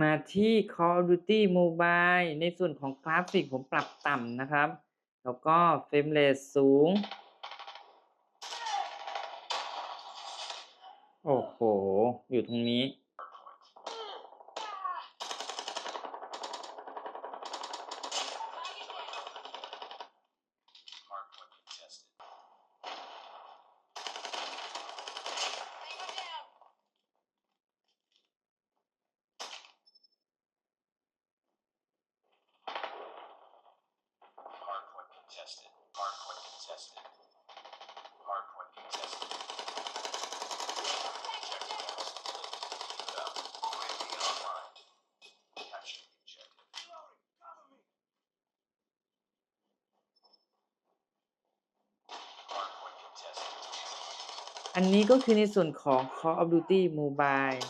มาที่ Call of Duty Mobile ในส่วนของกราฟิกผมปรับต่ำนะครับแล้วก็เฟรมเรทสูงโอ้โหอยู่ตรงนี้อันนี้ก็คือในส่วนของ Call of Duty Mobile